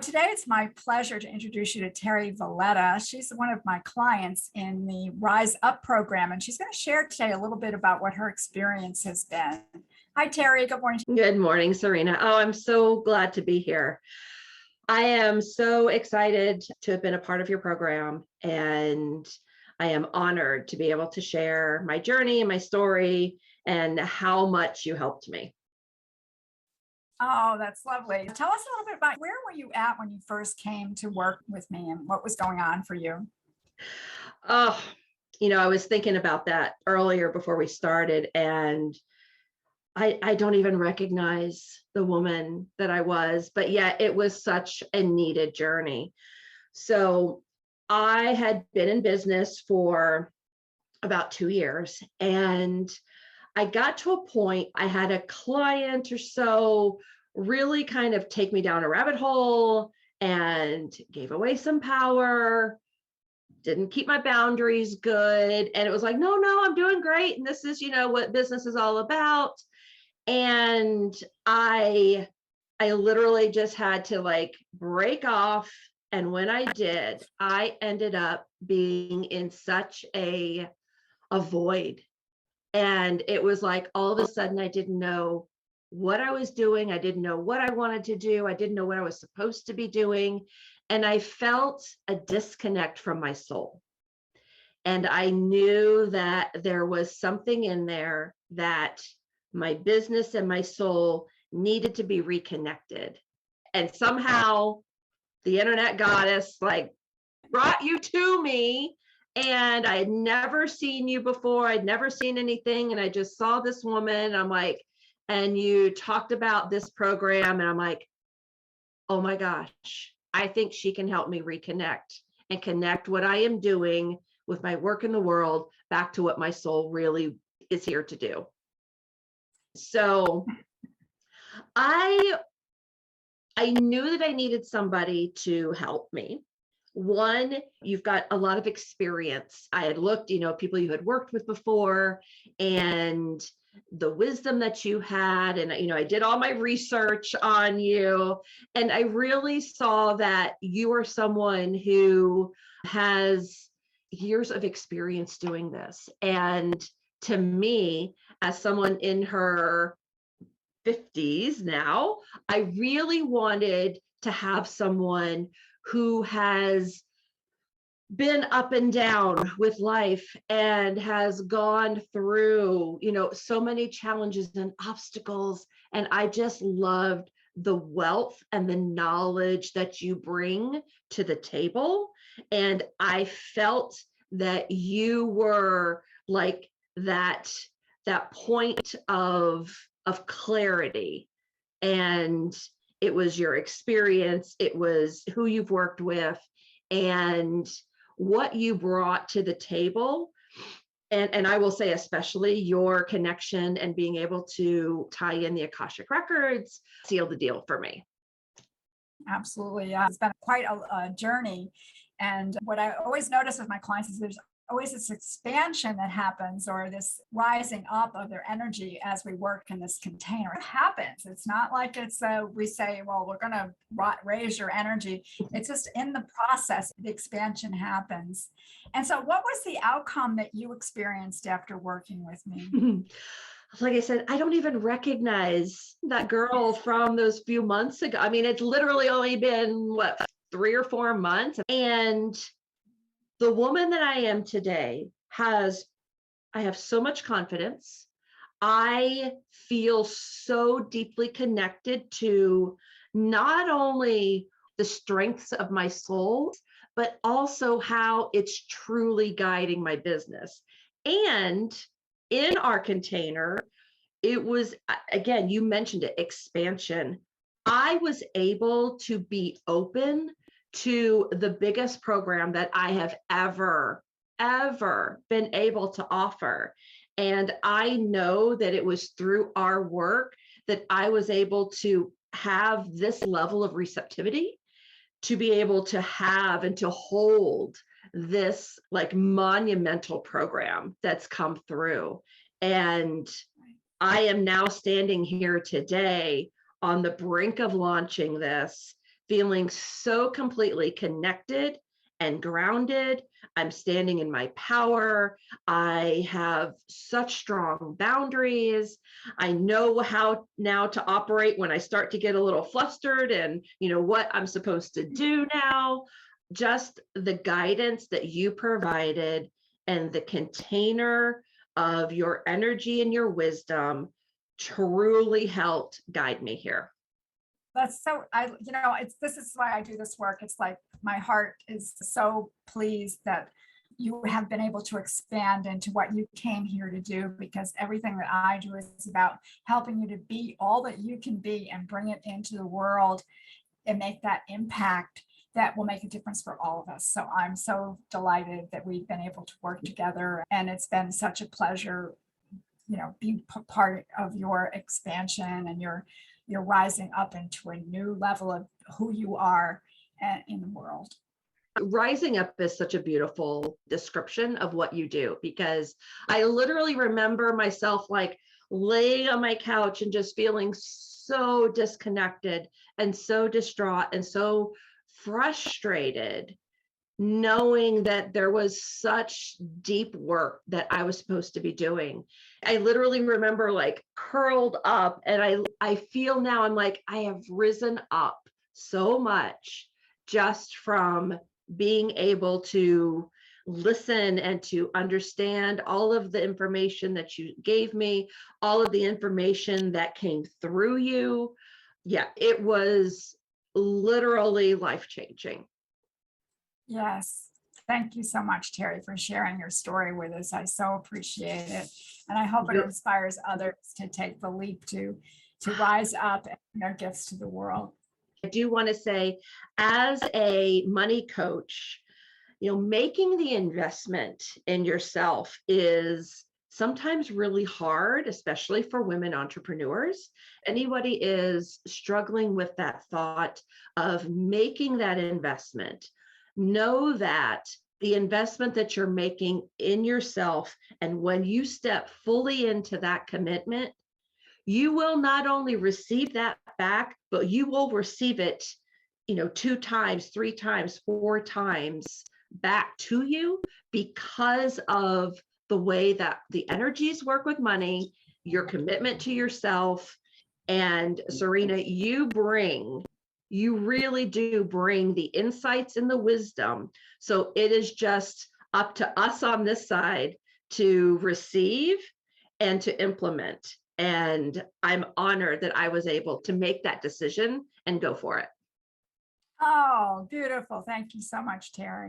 Today, it's my pleasure to introduce you to Teri Valletta. She's one of my clients in the Rise Up program, and she's going to share today a little bit about what her experience has been. Hi, Teri. Good morning. Good morning, Serena. Oh, I'm so glad to be here. I am so excited to have been a part of your program, and I am honored to be able to share my journey and my story and how much you helped me. Oh, that's lovely. Tell us a little bit about where were you at when you first came to work with me and what was going on for you? Oh, I was thinking about that earlier before we started, and I don't even recognize the woman that I was, but yet it was such a needed journey. So I had been in business for about 2 years, and I got to a point, I had a client or so really kind of take me down a rabbit hole and gave away some power, didn't keep my boundaries good. And it was like, no, I'm doing great. And this is, what business is all about. And I literally just had to like break off. And when I did, I ended up being in such a void. And it was like all of a sudden I didn't know what I was doing. I didn't know what I wanted to do. I didn't know what I was supposed to be doing. And I felt a disconnect from my soul. And I knew that there was something in there that my business and my soul needed to be reconnected. And somehow the internet goddess like brought you to me, and I had never seen you before. I'd never seen anything. And I just saw this woman. I'm like, and you talked about this program. And I'm like, oh my gosh, I think she can help me reconnect and connect what I am doing with my work in the world back to what my soul really is here to do. So I knew that I needed somebody to help me. One, you've got a lot of experience. I had looked, people you had worked with before and the wisdom that you had. And, I did all my research on you. And I really saw that you are someone who has years of experience doing this. And to me, as someone in her 50s now, I really wanted to have someone who has been up and down with life and has gone through, so many challenges and obstacles. And I just loved the wealth and the knowledge that you bring to the table. And I felt that you were like that point of clarity. And it was your experience, it was who you've worked with, and what you brought to the table. And I will say, especially your connection and being able to tie in the Akashic records sealed the deal for me. Absolutely. Yeah. It's been quite a journey. And what I always notice with my clients is there's always this expansion that happens, or this rising up of their energy as we work in this container. It happens. It's not like it's we say, well, we're going to raise your energy. It's just in the process, the expansion happens. And so what was the outcome that you experienced after working with me? Like I said, I don't even recognize that girl from those few months ago. I mean, it's literally only been 3 or 4 months. And the woman that I am today I have so much confidence. I feel so deeply connected to not only the strengths of my soul, but also how it's truly guiding my business. And in our container, it was, again, you mentioned it, expansion. I was able to be open to the biggest program that I have ever been able to offer. And I know that it was through our work that I was able to have this level of receptivity, to be able to have and to hold this like monumental program that's come through. And I am now standing here today on the brink of launching this feeling so completely connected and grounded. I'm standing in my power. I have such strong boundaries. I know how now to operate when I start to get a little flustered and, what I'm supposed to do now. Just the guidance that you provided and the container of your energy and your wisdom truly helped guide me here. That's so, this is why I do this work. It's like my heart is so pleased that you have been able to expand into what you came here to do, because everything that I do is about helping you to be all that you can be and bring it into the world and make that impact that will make a difference for all of us. So I'm so delighted that we've been able to work together, and it's been such a pleasure, being part of your expansion and your rising up into a new level of who you are in the world. Rising up is such a beautiful description of what you do, because I literally remember myself like laying on my couch and just feeling so disconnected and so distraught and so frustrated, knowing that there was such deep work that I was supposed to be doing. I literally remember like curled up, and I feel now I'm like, I have risen up so much just from being able to listen and to understand all of the information that you gave me, all of the information that came through you. Yeah, it was literally life-changing. Yes. Thank you so much, Teri, for sharing your story with us. I so appreciate it. And I hope it inspires others to take the leap to rise up and bring their gifts to the world. I do want to say, as a money coach, making the investment in yourself is sometimes really hard, especially for women entrepreneurs. Anybody is struggling with that thought of making that investment, know that the investment that you're making in yourself, and when you step fully into that commitment, you will not only receive that back, but you will receive it, 2 times, 3 times, 4 times back to you, because of the way that the energies work with money, your commitment to yourself. And Serena, you really do bring the insights and the wisdom. So it is just up to us on this side to receive and to implement. And I'm honored that I was able to make that decision and go for it. Oh, beautiful. Thank you so much, Teri.